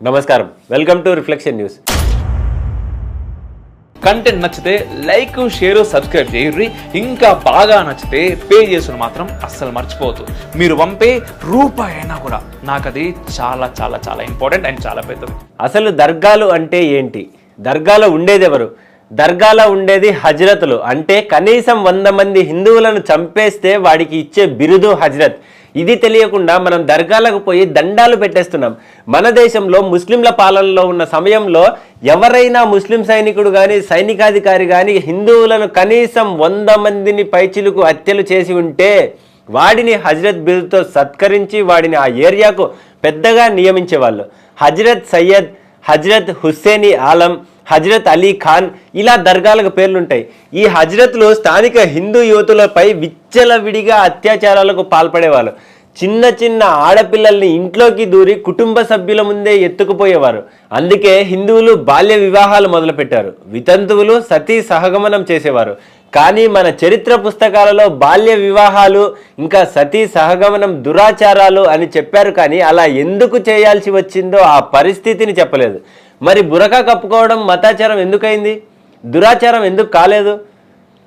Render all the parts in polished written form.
నమస్కారం, welcome to reflection news. Content నచ్చితే like, share, subscribe చేయండి. ఇంకా బాగా నచ్చితే పే చేసుకుని మాత్రం అస్సలు మర్చిపోవద్దు. మీరు పంపే రూపాయి అయినా కూడా నాకు అది చాలా చాలా చాలా ఇంపార్టెంట్ అండ్ చాలా పెద్దది. అసలు దర్గాలు అంటే ఏంటి? దర్గాలో ఉండేది ఎవరు? దర్గాలో ఉండేది హజ్రతులు. అంటే కనీసం 100 మంది హిందువులను చంపేస్తే వాడికి ఇచ్చే బిరుదు హజ్రత్. ఇది తెలియకుండా మనం దర్గాలకు పోయి దండాలు పెట్టేస్తున్నాం. మన దేశంలో ముస్లింల పాలనలో ఉన్న సమయంలో ఎవరైనా ముస్లిం సైనికుడు కానీ సైనికాధికారి కానీ హిందువులను కనీసం 100 మందిని పైచిలుకు హత్యలు చేసి ఉంటే వాడిని హజ్రత్ బిరుదుతో సత్కరించి వాడిని ఆ ఏరియాకు పెద్దగా నియమించేవాళ్ళు. హజ్రత్ సయ్యద్, హజ్రత్ హుస్సేని ఆలం, హజ్రత్ అలీ ఖాన్, ఇలా దర్గాలకు పేర్లుంటాయి. ఈ హజ్రత్లు స్థానిక హిందూ యువతులపై విచ్చలవిడిగా అత్యాచారాలకు పాల్పడేవాళ్ళు. చిన్న చిన్న ఆడపిల్లల్ని ఇంట్లోకి దూరి కుటుంబ సభ్యుల ముందే ఎత్తుకుపోయేవారు. అందుకే హిందువులు బాల్య వివాహాలు మొదలుపెట్టారు. వితంతువులు సతీ సహగమనం చేసేవారు. కానీ మన చరిత్ర పుస్తకాలలో బాల్య వివాహాలు ఇంకా సతీ సహగమనం దురాచారాలు అని చెప్పారు. కానీ అలా ఎందుకు చేయాల్సి వచ్చిందో ఆ పరిస్థితిని చెప్పలేదు. మరి బురకా కప్పుకోవడం మతాచారం ఎందుకైంది? దురాచారం ఎందుకు కాలేదు?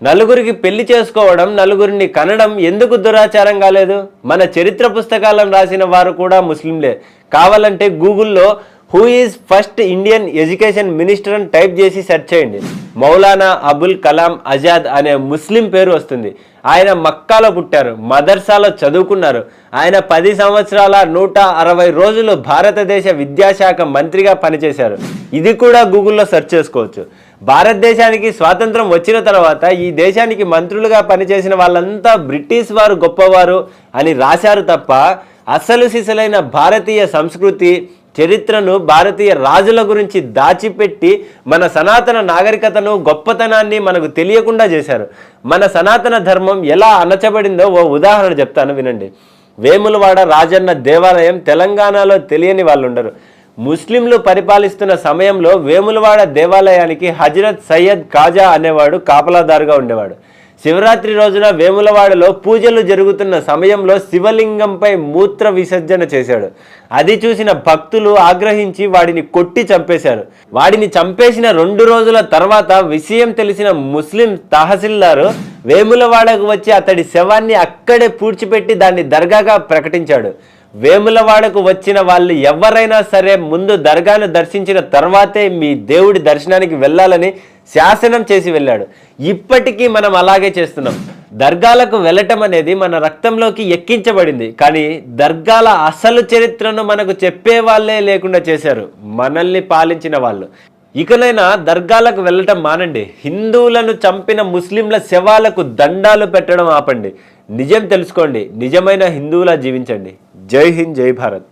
నలుగురికి పెళ్లి చేసుకోవడం, నలుగురిని కనడం ఎందుకు దురాచారం కాలేదు? మన చరిత్ర పుస్తకాలను రాసిన వారు కూడా ముస్లింలే. కావాలంటే గూగుల్లో who is first Indian education minister అని టైప్ చేసి సెర్చ్ చేయండి. మౌలానా అబుల్ కలాం ఆజాద్ అనే ముస్లిం పేరు వస్తుంది. ఆయన మక్కాలో పుట్టారు, మదర్సాలో చదువుకున్నారు. ఆయన 10 సంవత్సరాల 160 రోజులు భారతదేశ విద్యాశాఖ మంత్రిగా పనిచేశారు. ఇది కూడా గూగుల్లో సెర్చ్ చేసుకోవచ్చు. భారతదేశానికి స్వాతంత్రం వచ్చిన తర్వాత ఈ దేశానికి మంత్రులుగా పనిచేసిన వాళ్ళంతా బ్రిటిష్ వారు గొప్పవారు అని రాశారు తప్ప అసలు సిసలైన భారతీయ సంస్కృతి చరిత్రను, భారతీయ రాజుల గురించి దాచిపెట్టి మన సనాతన నాగరికతను, గొప్పతనాన్ని మనకు తెలియకుండా చేశారు. మన సనాతన ధర్మం ఎలా అణచబడిందో ఓ ఉదాహరణ చెప్తాను, వినండి. వేములవాడ రాజన్న దేవాలయం తెలంగాణలో తెలియని వాళ్ళు ఉండరు. ముస్లింలు పరిపాలిస్తున్న సమయంలో వేములవాడ దేవాలయానికి హజ్రత్ సయ్యద్ ఖాజా అనేవాడు కాపలాదారుగా ఉండేవాడు. శివరాత్రి రోజున వేములవాడలో పూజలు జరుగుతున్న సమయంలో శివలింగంపై మూత్ర విసర్జన చేశాడు. అది చూసిన భక్తులు ఆగ్రహించి వాడిని కొట్టి చంపేశారు. వాడిని చంపేసిన 2 రోజుల తర్వాత విషయం తెలిసిన ముస్లిం తహసీల్దారు వేములవాడకు వచ్చి అతడి శవాన్ని అక్కడే పూడ్చిపెట్టి దాన్ని దర్గాగా ప్రకటించాడు. వేములవాడకు వచ్చిన వాళ్ళు ఎవరైనా సరే ముందు దర్గాను దర్శించిన తర్వాతే మీ దేవుడి దర్శనానికి వెళ్ళాలని శాసనం చేసి వెళ్ళాడు. ఇప్పటికీ మనం అలాగే చేస్తున్నాం. దర్గాలకు వెళ్ళటం అనేది మన రక్తంలోకి ఎక్కించబడింది. కానీ దర్గాల అసలు చరిత్రను మనకు చెప్పే వాళ్ళే లేకుండా చేశారు మనల్ని పాలించిన వాళ్ళు. ఇకనైనా దర్గాలకు వెళ్ళటం మానండి. హిందువులను చంపిన ముస్లింల శవాలకు దండాలు పెట్టడం ఆపండి. నిజం తెలుసుకోండి. నిజమైన హిందువులా జీవించండి. జై హింద్, జై భారత్.